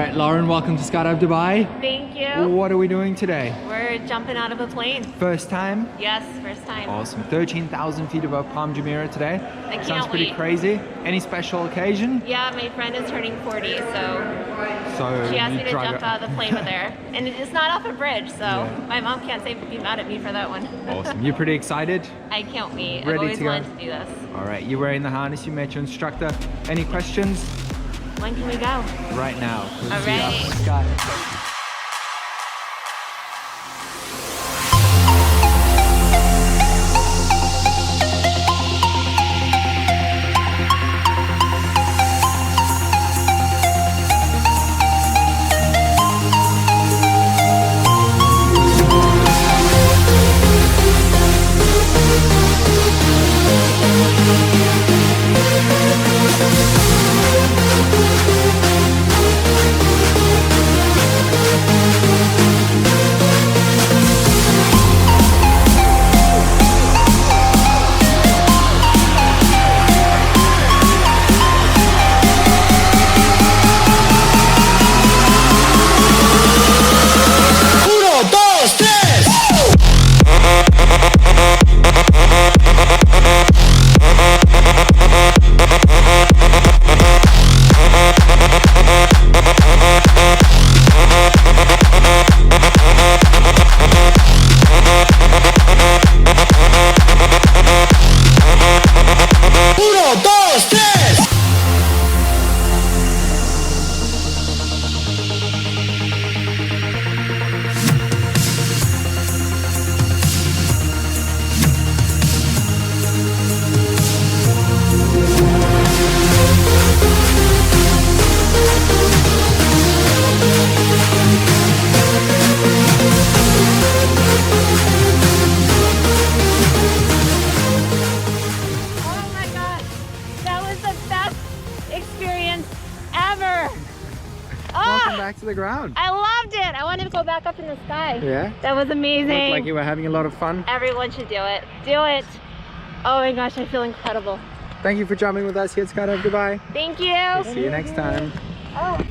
right, Lauren, welcome to Skydive Dubai. Thank you. What are we doing today? We're jumping out of a plane. First time? Yes, first time. Awesome. 13,000 feet above Palm Jumeirah today. I can't Sounds pretty wait. crazy. Any special occasion? Yeah, my friend is turning 40, so she asked me to jump out of the plane with her. And it's not off a bridge, so my mom can't be mad at me for that one. Awesome. You pretty excited? I can't wait. Ready I've always to go? wanted to do this. All right, you're wearing the harness. You met your instructor. Any questions? When can we go? Right now. All right. Sky. Welcome back to the ground. I loved it. I wanted to go back up in the sky. Yeah? That was amazing. Looked like you were having a lot of fun. Everyone should do it. Do it. Oh my gosh, I feel incredible. Thank you for jumping with us here at Skydive Dubai. Thank you. See you next time. Oh, okay.